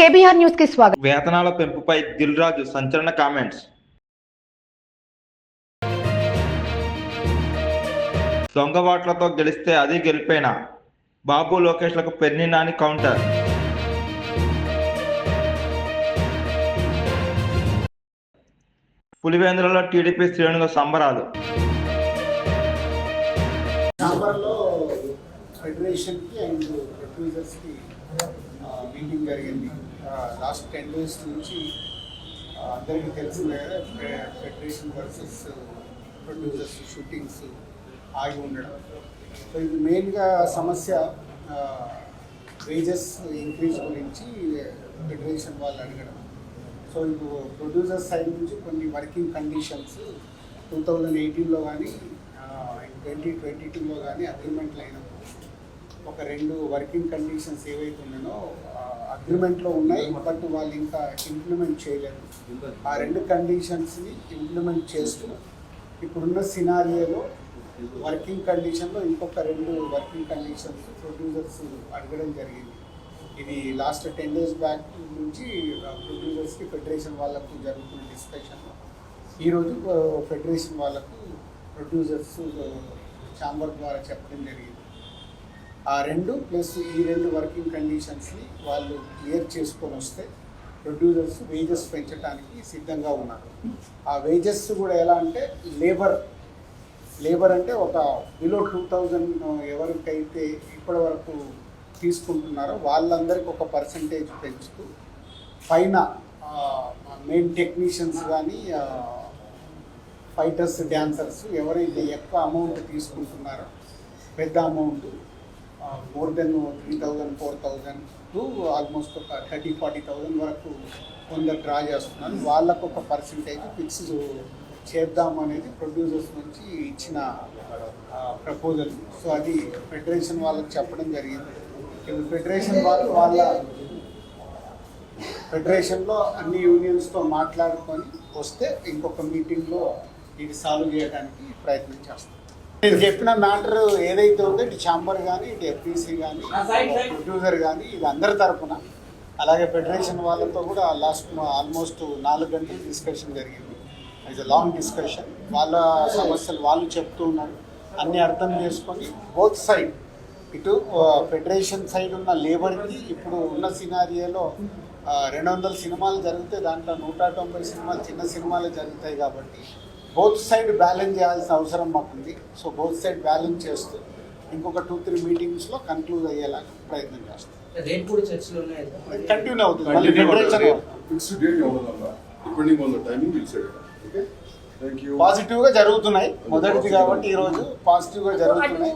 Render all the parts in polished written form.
KBR news కి స్వాగతం. వేతనాల పెంపుపై దిల్ రాజు సంచలన కామెంట్స్. దొంగవాట్లతో గెలిస్తే అది గెలిపేనా? బాబు లోకేష్లకు పెర్ని నాని కౌంటర్. పులివేంద్రలో టీడీపీ శ్రేణుల సంబరాలు. ఫెడరేషన్కి అండ్ ప్రొడ్యూసర్స్కి మీటింగ్ జరిగింది. లాస్ట్ 10 days నుంచి అందరికీ తెలిసిందే కదా, ఫెడరేషన్ వర్సెస్ ప్రొడ్యూసర్స్ షూటింగ్స్ ఆగి ఉండడం. సో ఇది మెయిన్గా సమస్య వేజెస్ ఇంక్రీజ్ గురించి ఫెడరేషన్ వాళ్ళు అడగడం. సో ఇప్పుడు ప్రొడ్యూసర్స్ సైడ్ నుంచి కొన్ని వర్కింగ్ కండిషన్స్ 2018లో కానీ 2022లో కానీ అగ్రిమెంట్లు అయినప్పుడు ఒక 2 వర్కింగ్ కండిషన్స్ ఏవైతే ఉన్నాయో అగ్రిమెంట్లో ఉన్నాయి, బట్ వాళ్ళు ఇంకా ఇంప్లిమెంట్ చేయలేదు. ఆ 2 కండిషన్స్ని ఇంప్లిమెంట్ చేస్తూ ఇప్పుడున్న సినారియోలో వర్కింగ్ కండిషన్లో ఇంకొక 2 వర్కింగ్ కండిషన్స్ ప్రొడ్యూసర్స్ అడగడం జరిగింది. ఇది లాస్ట్ 10 days బ్యాక్ నుంచి ప్రొడ్యూసర్స్కి ఫెడరేషన్ వాళ్ళకు జరుగుతున్న డిస్కషన్లో ఈరోజు ఫెడరేషన్ వాళ్ళకు ప్రొడ్యూసర్స్ ఛాంబర్ ద్వారా చెప్పడం జరిగింది. ఆ 2 ప్లస్ ఈ 2 వర్కింగ్ కండిషన్స్ని వాళ్ళు క్లియర్ చేసుకొని వస్తే ప్రొడ్యూసర్స్ వేజెస్ పెంచడానికి సిద్ధంగా ఉన్నారు. ఆ వేజెస్ కూడా ఎలా అంటే లేబర్ అంటే ఒక బిలో 2000 ఎవరికైతే ఇప్పటి వరకు తీసుకుంటున్నారో వాళ్ళందరికీ ఒక పర్సంటేజ్ పెంచుతూ పైన మెయిన్ టెక్నీషియన్స్ కానీ ఫైటర్స్ డ్యాన్సర్స్ ఎవరైతే ఎక్కువ అమౌంట్ తీసుకుంటున్నారో పెద్ద amount more than 3000 4000 to almost ఒక 30,000-40,000 వరకు కొందరు డ్రా చేస్తున్నారు. వాళ్ళకు ఒక పర్సంటేజ్ ఫిక్స్ చేద్దాం అనేది ప్రొడ్యూసర్స్ నుంచి ఇచ్చిన ప్రపోజల్. సో అది ఫెడరేషన్ వాళ్ళకి చెప్పడం జరిగింది. ఇప్పుడు ఫెడరేషన్ వాళ్ళు వాళ్ళ ఫెడరేషన్లో అన్ని యూనియన్స్తో మాట్లాడుకొని వస్తే ఇంకొక మీటింగ్లో ఇది సాల్వ్ చేయడానికి ప్రయత్నం చేస్తాం. నేను చెప్పిన మ్యాటర్ ఏదైతే ఉందో ఇటు ఛాంబర్ కానీ ఇటు ఎఫ్పీసీ కానీ ప్రొడ్యూసర్ కానీ ఇది అందరి తరఫున, అలాగే ఫెడరేషన్ వాళ్ళతో కూడా ఆల్మోస్ట్ 4 గంటలు డిస్కషన్ జరిగింది. It's a long discussion. వాళ్ళ సమస్యలు వాళ్ళు చెప్తూ ఉన్నారు, అన్నీ అర్థం చేసుకొని బోత్ సైడ్ ఇటు ఫెడరేషన్ సైడ్ ఉన్న లేబర్కి ఇప్పుడు ఉన్న సినారియోలో 200 సినిమాలు జరిగితే దాంట్లో 190 సినిమాలు చిన్న సినిమాలు జరుగుతాయి. కాబట్టి బోత్ సైడ్ బ్యాలెన్స్ చేయాల్సిన అవసరం మాకుంది. సో బోత్ సైడ్ బ్యాలెన్స్ చేస్తూ ఇంకొక 2-3 మీటింగ్స్లో కన్క్లూడ్ అయ్యేలాగా ప్రయత్నం చేస్తాం. కంటిన్యూ అవుతుంది. పాజిటివ్గా జరుగుతున్నాయి మొదటిది కాబట్టి ఈరోజు పాజిటివ్గా జరుగుతున్నాయి.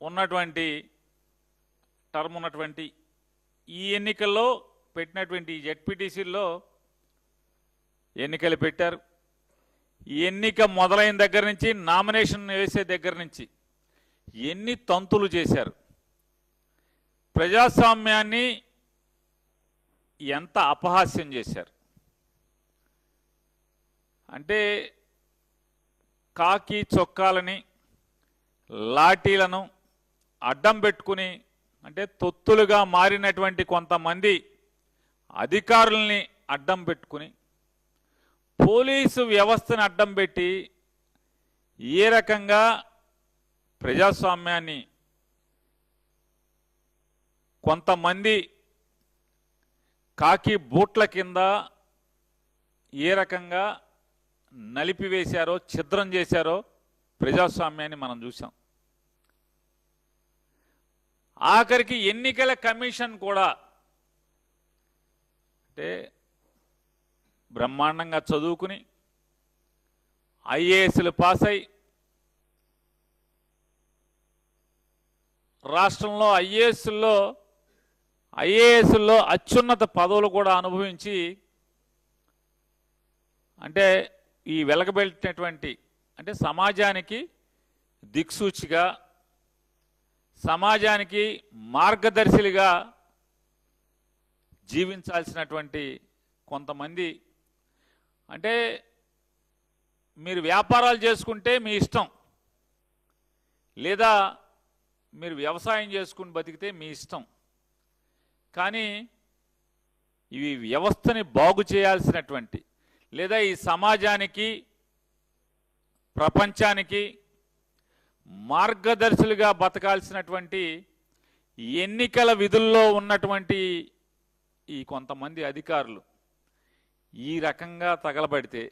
ఉన్నటువంటి ఈ ఎన్నికల్లో పెట్టినటువంటి జెడ్పీటీసీల్లో ఎన్నికలు పెట్టారు. ఈ ఎన్నిక మొదలైన దగ్గర నుంచి నామినేషన్ వేసే దగ్గర నుంచి ఎన్ని తంతులు చేశారు, ప్రజాస్వామ్యాన్ని ఎంత అపహాస్యం చేశారు. అంటే కాకి చొక్కాలని లాఠీలను అడ్డం పెట్టుకుని, అంటే తొత్తులుగా మారినటువంటి కొంతమంది అధికారుల్ని అడ్డం పెట్టుకుని, పోలీసు వ్యవస్థను అడ్డం పెట్టి ఏ రకంగా ప్రజాస్వామ్యాన్ని కొంతమంది కాకి బూట్ల కింద ఏ రకంగా నలిపివేశారో, ఛిద్రం చేశారో ప్రజాస్వామ్యాన్ని మనం చూసాం. ఆఖరికి ఎన్నికల కమిషన్ కూడా అంటే బ్రహ్మాండంగా చదువుకుని ఐఏఎస్లు పాస్ అయి రాష్ట్రంలో ఐఏఎస్లో అత్యున్నత పదవులు కూడా అనుభవించి, అంటే ఈ వెలగబెట్టినటువంటి అంటే సమాజానికి దిక్సూచిగా, సమాజానికి మార్గదర్శిగా జీవించాల్సినటువంటి కొంతమంది, అంటే మీరు వ్యాపారాలు చేసుకుంటే మీ ఇష్టం, లేదా మీరు వ్యవసాయం చేసుకుని బతికితే మీ ఇష్టం, కానీ ఇవి వ్యవస్థని బాగు చేయాల్సినటువంటి, లేదా ఈ సమాజానికి ప్రపంచానికి మార్గదర్శులుగా బతకాల్సినటువంటి ఎన్నికల విధుల్లో ఉన్నటువంటి ఈ కొంతమంది అధికారులు ఈ రకంగా తగలబడితే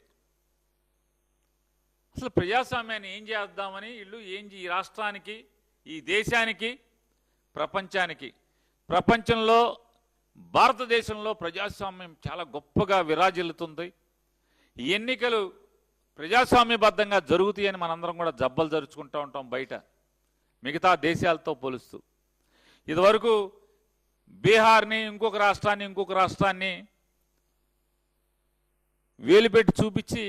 అసలు ప్రజాస్వామ్యాన్ని ఏం చేద్దామని వీళ్ళు ఈ రాష్ట్రానికి, ఈ దేశానికి, ప్రపంచానికి, ప్రపంచంలో భారతదేశంలో ప్రజాస్వామ్యం చాలా గొప్పగా విరాజిల్లుతుంది, ఈ ఎన్నికలు ప్రజాస్వామ్యబద్ధంగా జరుగుతాయని మనందరం కూడా జబ్బలు జరుచుకుంటూ ఉంటాం బయట మిగతా దేశాలతో పోలుస్తూ. ఇదివరకు బీహార్ని, ఇంకొక రాష్ట్రాన్ని వేలుపెట్టి చూపించి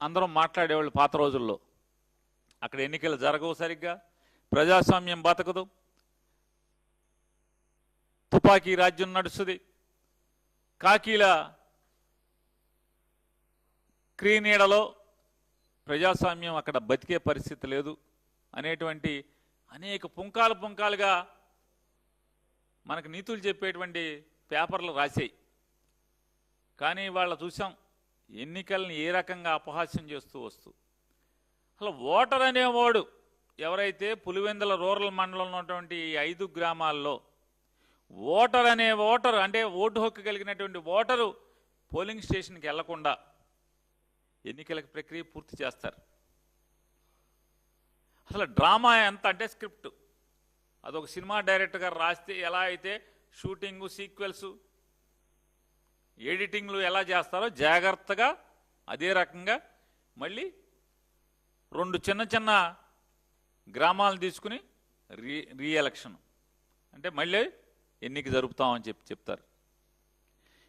అందరం మాట్లాడేవాళ్ళు పాత రోజుల్లో. అక్కడ ఎన్నికలు జరగవు సరిగ్గా, ప్రజాస్వామ్యం బతకదు, తుపాకీ రాజ్యం నడుస్తుంది, కాకీల క్రీనీడలో ప్రజాస్వామ్యం అక్కడ బతికే పరిస్థితి లేదు అనేటువంటి అనేక పుంకాలుగా మనకు నీతులు చెప్పేటువంటి పేపర్లు రాశాయి. కానీ వాళ్ళ చూసాం ఎన్నికల్ని ఏ రకంగా అపహాస్యం చేస్తూ వస్తూ. అసలు ఓటర్ అనేవాడు ఎవరైతే పులివెందుల రూరల్ మండలంలో ఉన్నటువంటి 5 గ్రామాల్లో ఓటర్ అంటే ఓటు హక్కు కలిగినటువంటి ఓటరు పోలింగ్ స్టేషన్కి వెళ్లకుండా ఎన్నికల ప్రక్రియ పూర్తి చేస్తారు. అసలు డ్రామా ఎంత అంటే స్క్రిప్ట్ అదొక సినిమా డైరెక్టర్ గారు రాస్తే ఎలా అయితే షూటింగు, సీక్వెల్స్, ఎడిటింగ్లు ఎలా చేస్తారో జాగ్రత్తగా అదే రకంగా మళ్ళీ 2 చిన్న గ్రామాలను తీసుకుని రీఎలక్షన్ అంటే మళ్ళీ ఎన్నిక జరుపుతామని చెప్తారు.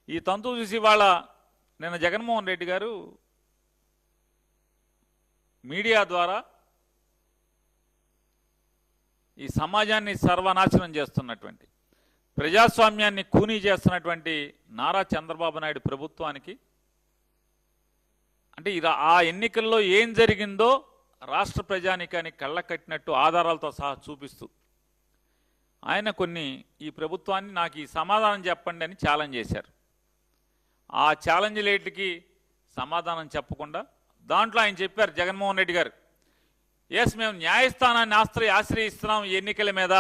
ఈ తంతు చూసి వాళ్ళ నిన్న జగన్మోహన్ రెడ్డి గారు మీడియా ద్వారా ఈ సమాజాన్ని సర్వనాశనం చేస్తున్నటువంటి, ప్రజాస్వామ్యాన్ని కూనీ చేస్తున్నటువంటి నారా చంద్రబాబు నాయుడు ప్రభుత్వానికి, అంటే ఆ ఎన్నికల్లో ఏం జరిగిందో రాష్ట్ర ప్రజానికానికి కళ్ళ కట్టినట్టు ఆధారాలతో సహా చూపిస్తూ ఆయన ఈ ప్రభుత్వాన్ని నాకు ఈ సమాధానం చెప్పండి అని ఛాలెంజ్ చేశారు. ఆ ఛాలెంజ్లేటికి సమాధానం చెప్పకుండా దాంట్లో ఆయన చెప్పారు, జగన్మోహన్ రెడ్డి గారు, ఎస్ మేము న్యాయస్థానాన్ని ఆశ్రయిస్తున్నాం ఈ ఎన్నికల మీద,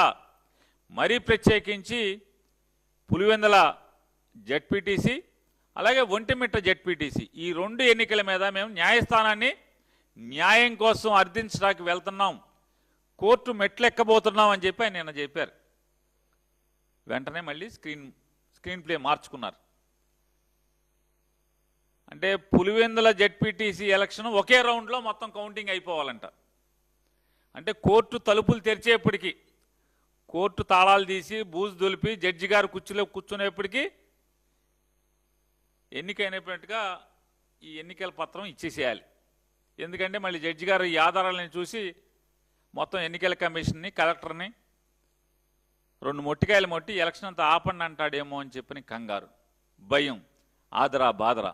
మరీ ప్రత్యేకించి పులివెందుల జెడ్పీటీసీ అలాగే ఒంటిమిట్ట జెడ్పీటీసీ ఈ 2 ఎన్నికల మీద మేము న్యాయస్థానాన్ని న్యాయం కోసం అర్థించడానికి వెళ్తున్నాం, కోర్టు మెట్లెక్కబోతున్నాం అని చెప్పి ఆయన నిన్న చెప్పారు. వెంటనే మళ్ళీ స్క్రీన్ ప్లే మార్చుకున్నారు. అంటే పులివెందుల జెడ్పీటీసీ ఎలక్షన్ ఒకే రౌండ్లో మొత్తం కౌంటింగ్ అయిపోవాలంట. అంటే కోర్టు తలుపులు తెరిచేప్పటికీ, కోర్టు తాళాలు తీసి బూజు దులిపి జడ్జి గారు కుర్చీలో కూర్చునేప్పటికీ ఎన్నికైనట్టుగా ఈ ఎన్నికల పత్రం ఇచ్చేసేయాలి. ఎందుకంటే మళ్ళీ జడ్జి గారు ఈ ఆధారాలను చూసి మొత్తం ఎన్నికల కమిషన్ని, కలెక్టర్ని 2 మొట్టికాయలు మొట్టి ఎలక్షన్ అంతా ఆపండి అంటాడేమో అని చెప్పని కంగారు, భయం, ఆదరా బాదరా.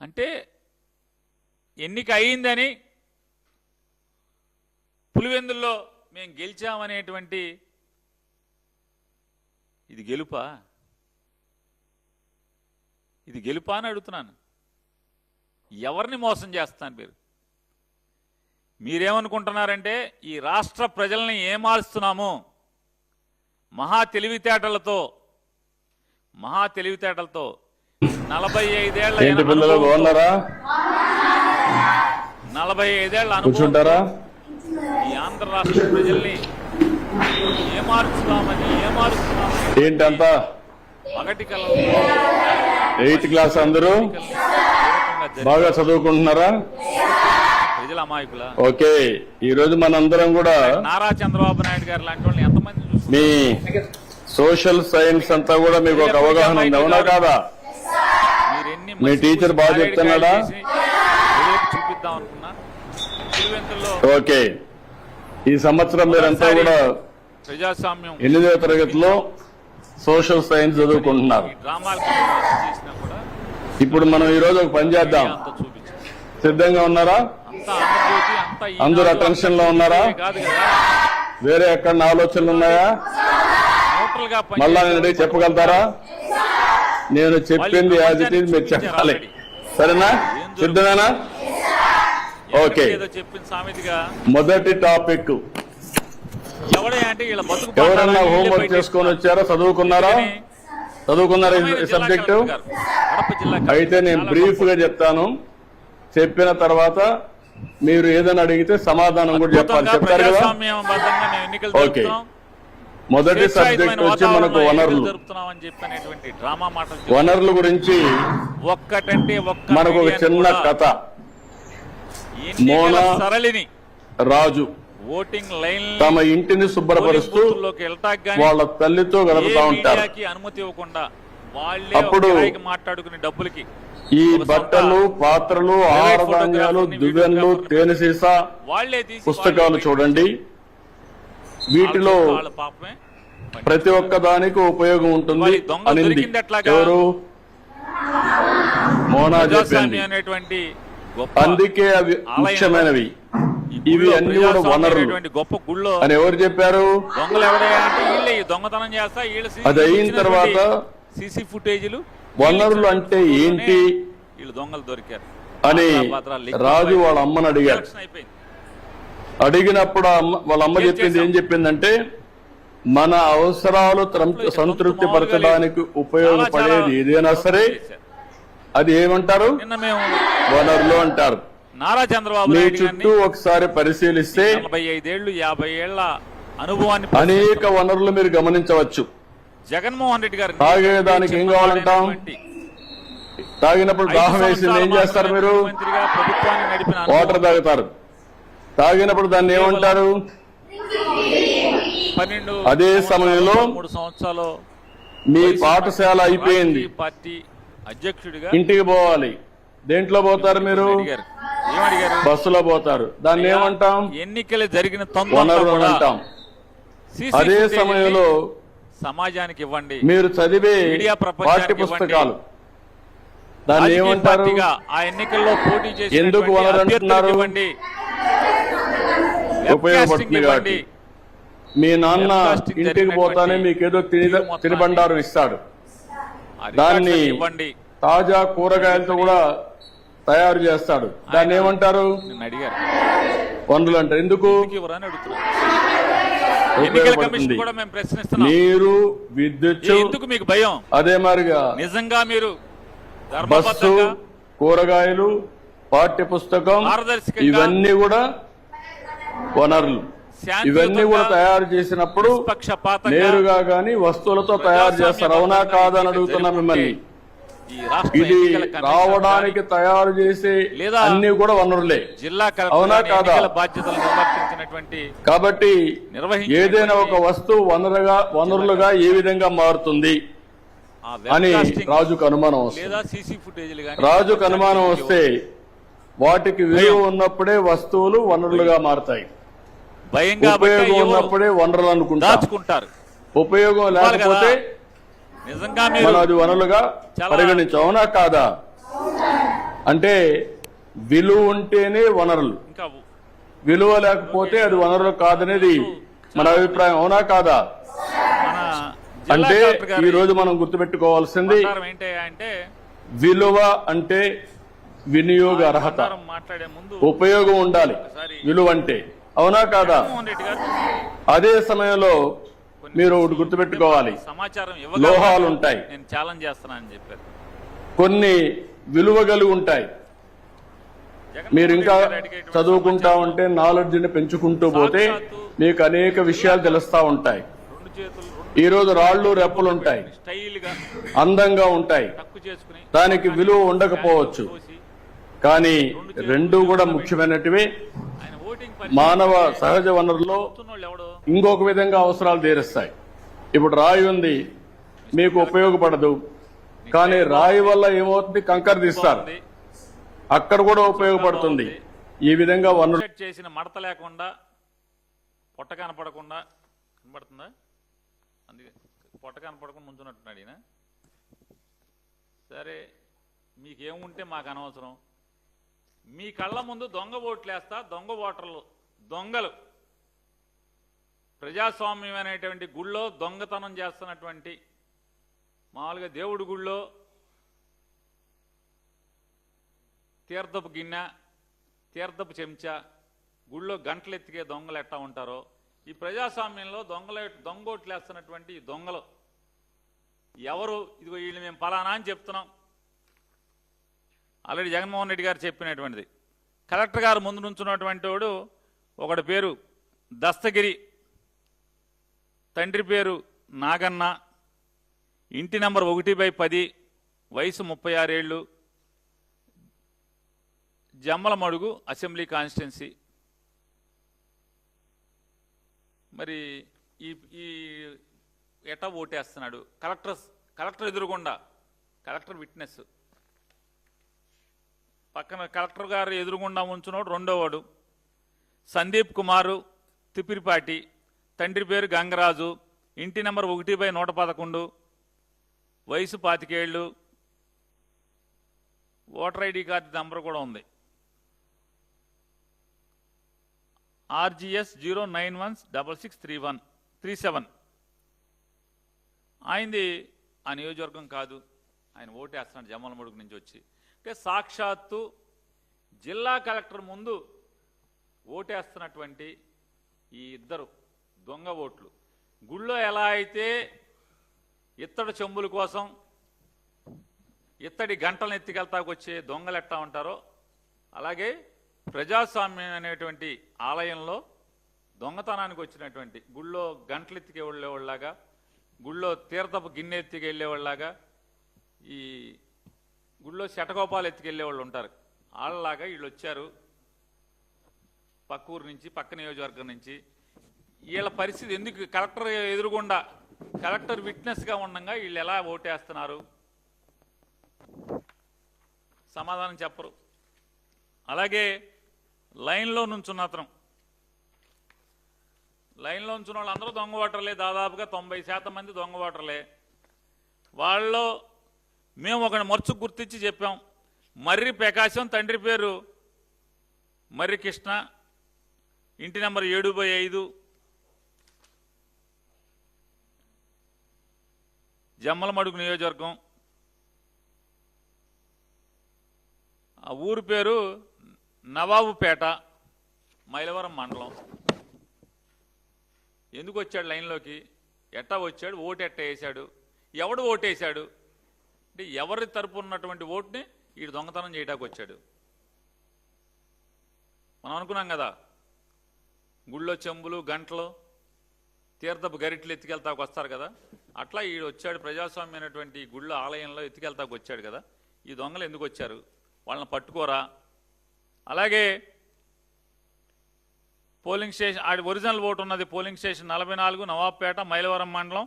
అంటే ఎన్నిక అయిందని పులివెందుల్లో మేము గెలిచామనేటువంటి ఇది గెలుపా అని అడుగుతున్నాను. ఎవరిని మోసం చేస్తాను మీరేమనుకుంటున్నారంటే ఈ రాష్ట్ర ప్రజల్ని ఏమారుస్తున్నాము మహా తెలివితేటలతో 45 ఏళ్ల అనుభవంతో ఈ ఆంధ్ర రాష్ట్ర ప్రజల్ని ఏమారుస్తున్నామని ఏంటంతా పగటి కల 8th క్లాస్ అందరూ బాగా చదువుకుంటున్నారా? ప్రజల అమాయకుల. ఓకే, ఈ రోజు మనందరం కూడా నారా చంద్రబాబు నాయుడు గారు లాంటి వాళ్ళని ఎంతమంది మీ సోషల్ సైన్స్ అంతా కూడా మీకు ఒక అవగాహన ఉంది, అవునా కాదా? మీ టీచర్ బాగా చెప్తున్నాడా? చూపిద్దాం అనుకున్నా. ఓకే, ఈ సంవత్సరం మీరంతా కూడా ప్రజాస్వామ్యం 8వ తరగతిలో సోషల్ సైన్స్ చదువుకుంటున్నారు. ఈ డ్రామాలు చేసినా కూడా ఇప్పుడు మనం ఈ రోజు ఒక పని చేద్దాం. అంత చూపించారు. సిద్ధంగా ఉన్నారా? అంతా ఆంధ్రజ్యోతి, అంతా ఈనాడు, అందరూ అటెన్షన్ లో ఉన్నారా? కాదు కదా, వేరే ఎక్కడ ఆలోచనలు ఉన్నాయా? న్యూట్రల్ గా మళ్ళా నేను అడిగి చెప్పగలుగుతారా? నేను చెప్పింది యాజ్ ఇట్ ఈజ్ మీరు చెప్పాలి. సరేనా? సిద్ధమేనా? ఓకే. ఏదో చెప్పింది సామెతగా మొదటి టాపిక్. ఎవడే అంటే వీళ్ళ బతుకు ఎవరన్నా హోంవర్క్ చేసుకొని వచ్చారా? చదువుకున్నారా? చదువుకున్నారా ఈ సబ్జెక్టు? అయితే నేను బ్రీఫ్ గా చెప్తాను. చెప్పిన తర్వాత మీరు ఏదైనా అడిగితే సమాధానం కూడా చెప్పాలి. చెప్తారు కదా? ఓకే. మొదటి సబ్జెక్ట్ వచ్చి మనకు వనరులు. వనరుల గురించి ఒక్కటంటే మనకు ఒక చిన్న కథ. మోనా సరళిని రాజు ఓటింగ్ లైన్ తమ ఇంటిని శుభ్రపరుస్తూ వాళ్ళ తల్లితో గడుపుతా ఉంటారు. అనుమతి ఇవ్వకుండా వాళ్ళే అప్పుడు మాట్లాడుకునే డబ్బులకి ఈ బట్టలు, పాత్రలు, ఆహార ధాన్యాలు, దువ్వెన్లు, తేనె సీసా, వాళ్ళే తీసి పుస్తకాలు చూడండి. వీటిలో వాళ్ళ పాపమే ప్రతి ఒక్క దానికి ఉపయోగం ఉంటుంది మరి దొంగ అనింది. దొరికింది ఎట్లాగా? ఎవరు? మోనా చెప్పింది. ప్రజాస్వామ్యం అనేటువంటి గొప్ప అందుకే అవి ముఖ్యమైనవి. ఈ ఇవి గుళ్ళో, అన్ని కూడా ప్రజాస్వామ్యం వనరులు అనేటువంటి గొప్ప గుళ్ళో అని ఎవరు చెప్పారు? దొంగలు ఎవడయ్యా అంటే వీళ్ళే ఈ దొంగతనం చేస్తా అది అయిన తర్వాత సీసీ ఫుటేజీలు వనరులు అంటే ఏంటి వీళ్ళు దొంగలు దొరికారు అని పత్రాలు రాజు వాళ్ళ అమ్మని అడిగారు. ఎలక్షన్ అయిపోయింది. అడిగినప్పుడు వాళ్ళ అమ్మ చెప్పింది ఏం చెప్పిందంటే, మన అవసరాలు సంతృప్తి పరచడానికి ఉపయోగపడేది ఏదైనా సరే అది ఏమంటారు? నిన్న మేము వనరులు అంటారు. నారా చంద్రబాబు మీ నాయుడు చుట్టూ ఒకసారి పరిశీలిస్తే 45 ఏళ్లు 50 ఏళ్ల అనుభవాన్ని అనేక వనరులు మీరు గమనించవచ్చు. జగన్మోహన్ రెడ్డి గారు తాగేదానికి ఏం కావాలంటాం? తాగినప్పుడు దాహం వేసింది ఏం చేస్తారు మీరు? మంత్రిగా ప్రభుత్వాన్ని నడిపిన వాటర్ తాగుతారు. తాగినప్పుడు దాన్ని ఏమంటారు? 12 అదే సమయంలో 3 సంవత్సరాలు మీ పాఠశాల అయిపోయింది, పార్టీ అధ్యక్షుడిగా ఇంటికి పోవాలి. దేంట్లో పోతారు మీరు? అడిగారు. ఏమడిగారు? బస్సులో పోతారు. దాన్ని ఏమంటాం? ఎన్నికలు జరిగిన వనరులు అంటాం. అదే సమయంలో సమాజానికి ఇవ్వండి. మీరు చదివే మీడియా ప్రపంచానికి పాఠ్య పుస్తకాలు దాన్ని రాజకీయ ఏమంటారు? పార్టీగా ఆ ఎన్నికల్లో పోటీ చేసి ఎందుకు వనరు అంటున్నారు? ఉపయోగపడుతుంది కాబట్టి. మీ నాన్న ఇంటికి పోతానే మీకేదో తినబండారు ఇస్తాడు. దాన్ని ఇవ్వండి. తాజా కూరగాయలతో కూడా తయారు చేస్తాడు. దాన్ని ఏమంటారు? నిన్ను అడిగారు వనరులు అంటారు. ఎందుకు? ఎవరని అడుగుతున్నారు. ఎన్నికల కమిషన్ కూడా మేము ప్రశ్నిస్తున్నాం. నీరు, విద్యుత్, ఎందుకు మీకు భయం? అదే మాదిరిగా నిజంగా మీరు బస్సు, ధర్మబద్ధంగా కూరగాయలు, పాఠ్య పుస్తకం, పారదర్శకంగా ఇవన్నీ కూడా వనరులు. ఇవన్నీ కూడా తయారు చేసినప్పుడు నిష్పక్షపాతంగా నేరుగా గాని వస్తువులతో తయారు చేస్తారు. అవునా కాదా అని అడుగుతున్నా మిమ్మల్ని. ఈ రాష్ట్ర ఇది ఎన్నికల కమిషన్ రావడానికి తయారు చేసే లేదా అన్ని కూడా వనరులే. జిల్లా అవునా కలెక్టర్ కాదా? ఎన్నికల బాధ్యతలు నిర్వర్తించినటువంటి కాబట్టి నిర్వహించినటువంటి ఏదైనా ఒక వస్తువు వనరులుగా ఏ విధంగా మారుతుంది ఆ అని వెబ్కాస్టింగ్ రాజుకు అనుమానం వస్తుంది. లేదా సీసీ ఫుటేజీలు గాని రాజుకు అనుమానం వస్తే వాటికి విలువ ఉన్నప్పుడే వస్తువులు వనరులుగా మారతాయి. భయం కాబట్టి ఉపయోగం ఎవరు ఉన్నప్పుడే వనరులు అనుకుంటారు. దాచుకుంటారు. ఉపయోగం లేకపోతే నిజంగా మనం మీరు అది వనరులుగా పరిగణించం. అవునా కాదా? అంటే విలువ ఉంటేనే వనరులు, ఇంకా విలువ లేకపోతే అది వనరులు కాదనేది మన అభిప్రాయం. అవునా కాదా? మన జిల్లా అంటే కలెక్టర్ గారి ఈ రోజు మనం గుర్తుపెట్టుకోవాల్సింది ప్రకారం ఏంటి అంటే విలువ అంటే వినియోగ అర్హత, ప్రకారం మాట్లాడే ముందు ఉపయోగం ఉండాలి విలువ అంటే. అవునా కాదా? జగన్మోహన్ రెడ్డి గారు అదే సమయంలో మీరు ఒకటి గుర్తుపెట్టుకోవాలి, సమాచారం లోహాలు ఉంటాయి, నేను ఛాలెంజ్ చేస్తున్నానని చెప్పారు. కొన్ని విలువ కలిగి ఉంటాయి. మీరు ఇంకా చదువుకుంటా ఉంటే నాలెడ్జ్ని పెంచుకుంటూ పోతే మీకు అనేక విషయాలు తెలుస్తా ఉంటాయి. రెండు చేతులు ఈ రోజు రాళ్ళు రెప్పలు ఉంటాయి, స్టైల్ గా అందంగా ఉంటాయి, తక్కువ చేసుకుని దానికి విలువ ఉండకపోవచ్చు. కానీ రెండూ కూడా ముఖ్యమైనటివి. ఆయన ఓటింగ్ మానవ సహజ వనరుల్లో పరిస్థితున్నోళ్ళు ఎవడో ఇంకొక విధంగా అవసరాలు తీరుస్తాయి. ఇప్పుడు రాయి ఉంది, మీకు ఉపయోగపడదు, కానీ రాయి వల్ల ఏమవుతుంది? కంకర తీస్తారు, అక్కడ కూడా ఉపయోగపడుతుంది. ఈ విధంగా వనరు సెట్ చేసిన మడత లేకుండా పొట్ట కనపడకుండా కనపడుతుందా? అందుకే పొట్ట కనపడకుండా ముంచున్నట్టున్నాడు ఈయన. సరే, మీకేముంటే మాకు అనవసరం. మీ కళ్ళ ముందు దొంగ ఓట్లేస్తా, దొంగ ఓటర్లు, దొంగలు ప్రజాస్వామ్యం అనేటువంటి గుళ్ళో దొంగతనం చేస్తున్నటువంటి, మామూలుగా దేవుడి గుళ్ళో తీర్థపు గిన్నె, తీర్థపు చెంచా, గుళ్ళో గంటలు ఎత్తికే దొంగలు ఎట్టా ఉంటారో, ఈ ప్రజాస్వామ్యంలో దొంగోట్లేస్తున్నటువంటి ఈ దొంగలు ఎవరు? ఇదిగో వీళ్ళు మేము పలానా అని చెప్తున్నాం. ఆల్రెడీ జగన్మోహన్ రెడ్డి గారు చెప్పినటువంటిది. కలెక్టర్ గారు ముందు నుంచున్నటువంటి వాడు ఒకటి పేరు దస్తగిరి, తండ్రి పేరు నాగన్న, ఇంటి నంబర్ 1/10, వయసు 36 ఏళ్ళు, జమ్మలమడుగు అసెంబ్లీ కాన్స్టిట్యున్సీ. మరి ఈ ఎటా ఓటేస్తున్నాడు? కలెక్టర్ ఎదురుగుండా, కలెక్టర్ విట్నెస్ పక్కన కలెక్టర్ గారు ఎదురుగుండా ఉంచున్నాడు రెండోవాడు సందీప్ కుమారు, తిప్పిరిపాటి, తండ్రి పేరు గంగరాజు, ఇంటి నంబర్ 1/111, వయసు 25 ఏళ్ళు, ఓటర్ ఐడి కార్డు నంబర్ కూడా ఉంది, RGS 091663137. ఆయనది ఆ నియోజకవర్గం కాదు, ఆయన ఓటేస్తున్నాడు జమ్మలమడుగు నుంచి వచ్చి. అంటే సాక్షాత్తు జిల్లా కలెక్టర్ ముందు ఓటేస్తున్నటువంటి ఈ ఇద్దరు దొంగ ఓట్లు. గుళ్ళో ఎలా అయితే ఇత్తడి చెంబుల కోసం, ఇత్తడి గంటలను ఎత్తికెళ్తాకు వచ్చే దొంగలు ఎట్టా ఉంటారో, అలాగే ప్రజాస్వామ్యం అనేటువంటి ఆలయంలో దొంగతనానికి వచ్చినటువంటి, గుళ్ళో గంటలు ఎత్తికి వెళ్ళేవాళ్ళలాగా, గుళ్ళో తీర్థపు గిన్నె ఎత్తికి వెళ్ళేవాళ్ళలాగా, ఈ గుళ్ళో శటకోపాలు ఎత్తుకెళ్ళేవాళ్ళు ఉంటారు, వాళ్ళలాగా వీళ్ళు వచ్చారు పక్క ఊరు నుంచి, పక్క నియోజకవర్గం నుంచి. వీళ్ళ పరిస్థితి ఎందుకు? కలెక్టర్ ఎదురుగుండా, కలెక్టర్ విట్నెస్గా ఉండగా వీళ్ళు ఎలా ఓటేస్తున్నారు? సమాధానం చెప్పరు. అలాగే లైన్లో నుంచున్న అతను, లైన్లో ఉంచిన వాళ్ళు అందరూ దొంగ ఓటర్లే, దాదాపుగా 90% మంది దొంగ ఓటర్లే. వాళ్ళలో మేము ఒక మర్చు గుర్తించి చెప్పాం. మర్రి ప్రకాశం, తండ్రి పేరు మర్రి కృష్ణ, ఇంటి నెంబర్ 7/5, జమ్మలమడుగు నియోజకవర్గం. ఆ ఊరు పేరు నవాబుపేట, మైలవరం మండలం. ఎందుకు వచ్చాడు లైన్లోకి? ఎట్టా వచ్చాడు? ఓటు ఎట్టా వేశాడు? ఎవడు ఓటేశాడు? అంటే ఎవరి తరపు ఉన్నటువంటి ఓటుని వీడు దొంగతనం చేయడానికి వచ్చాడు. మనం అనుకున్నాం కదా, గుళ్ళో చెంబులు, గంటలు, తీర్థపు గరిట్లు ఎత్తుకెళ్తాకు వస్తారు కదా, అట్లా వీడు వచ్చాడు ప్రజాస్వామ్యమైనటువంటి గుళ్ళో ఆలయంలో ఎత్తుకెళ్తాకు వచ్చాడు కదా. ఈ దొంగలు ఎందుకు వచ్చారు? వాళ్ళని పట్టుకోరా? అలాగే పోలింగ్ స్టేషన్, ఆడి ఒరిజినల్ ఓటు ఉన్నది పోలింగ్ స్టేషన్ 44, నవాబ్పేట, మైలవరం మండలం.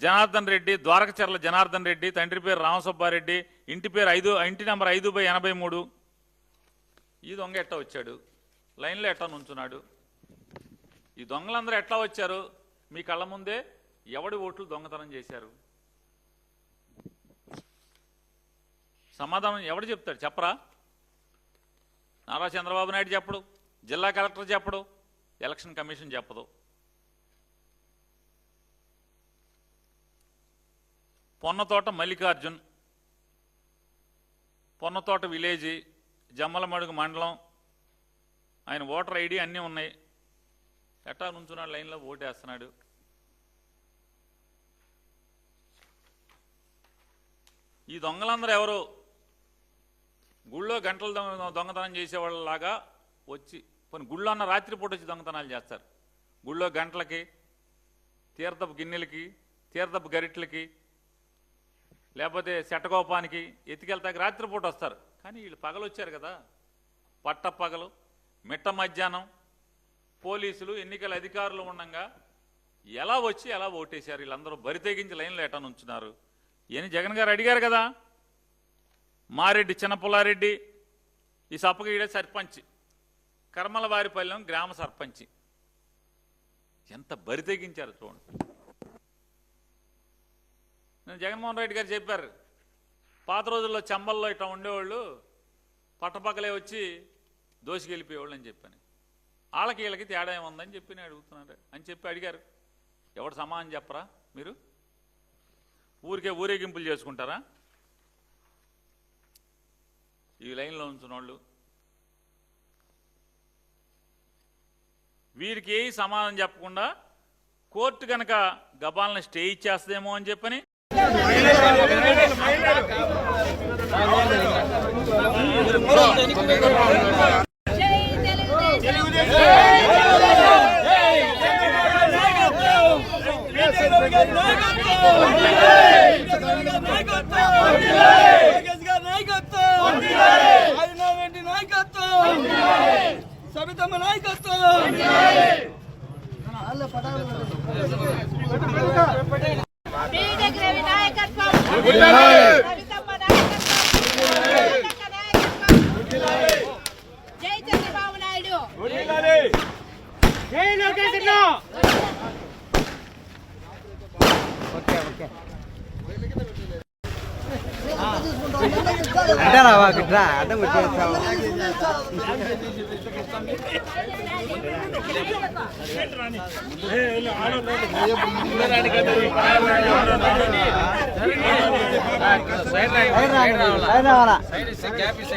జనార్దన్ రెడ్డి, ద్వారకచర్ల జనార్దన్ రెడ్డి, తండ్రి పేరు రామసుబ్బారెడ్డి, ఇంటి నెంబర్ 5/83. ఈ దొంగ ఎట్టా వచ్చాడు? లైన్లో ఎట్టా నుంచున్నాడు? ఈ దొంగలందరూ ఎట్లా వచ్చారు? మీ కళ్ళ ముందే ఎవడి ఓట్లు దొంగతనం చేశారు? సమాధానం ఎవడు చెప్తాడు? చెప్పరా? నారా చంద్రబాబు నాయుడు చెప్పడు, జిల్లా కలెక్టర్ చెప్పడు, ఎలక్షన్ కమిషన్ చెప్పదు. పొన్నతోట మల్లికార్జున్, పొన్నతోట విలేజీ, జమ్మలమడుగు మండలం. ఆయన ఓటర్ ఐడి అన్నీ ఉన్నాయి. ఎట్టా నుంచున్నాడు లైన్లో ఓటేస్తున్నాడు? ఈ దొంగలందరూ ఎవరు? గుళ్ళో గంటలు దొంగతనం చేసేవాళ్ళలాగా వచ్చి, కొన్ని గుళ్ళో అన్న రాత్రిపూట వచ్చి దొంగతనాలు చేస్తారు. గుళ్ళో గంటలకి, తీర్థపు గిన్నెలకి, తీర్థపు గరిట్లకి, లేకపోతే శటకోపానికి ఎత్తుకెళ్తాకి రాత్రిపూట వస్తారు. కానీ వీళ్ళు పగలు వచ్చారు కదా, పట్టపగలు, మిట్ట మధ్యాహ్నం, పోలీసులు, ఎన్నికల అధికారులు ఉండగా ఎలా వచ్చి ఎలా ఓటేశారు? వీళ్ళందరూ బరి తెగించి లైన్లో ఎట్టా నుంచున్నారు? అని జగన్ గారు అడిగారు కదా. మారెడ్డి చిన్నపుల్లారెడ్డి ఈ సప్పగీడే సర్పంచ్, కర్మలవారిపల్లెం గ్రామ సర్పంచ్. ఎంత బరి తెగించారు చూడండి. నేను జగన్మోహన్ రెడ్డి గారు చెప్పారు, పాత రోజుల్లో చంబల్లో ఇట్లా ఉండేవాళ్ళు పట్టపక్కలే వచ్చి దోసికెళ్ళిపోయేవాళ్ళు అని చెప్పాను. వాళ్ళకి వీళ్ళకి తేడా ఏముందని చెప్పి నేను అడుగుతున్నారు అని చెప్పి అడిగారు. ఎవడు సమానం చెప్పరా? మీరు ఊరికే ఊరేగింపులు చేసుకుంటారా? ఈ లైన్లో ఉంచిన వాళ్ళు వీరికి ఏ సమాధానం చెప్పకుండా కోర్టు కనుక గబాలను స్టే ఇచ్చేస్తుందేమో అని చెప్పని సబితమ్మ నాయకత్వం జై చంద్రబాబు నాయుడు. జై లోకేష్ అన్న. అంటారా గిట్రా అడ్డం వచ్చేస్తావు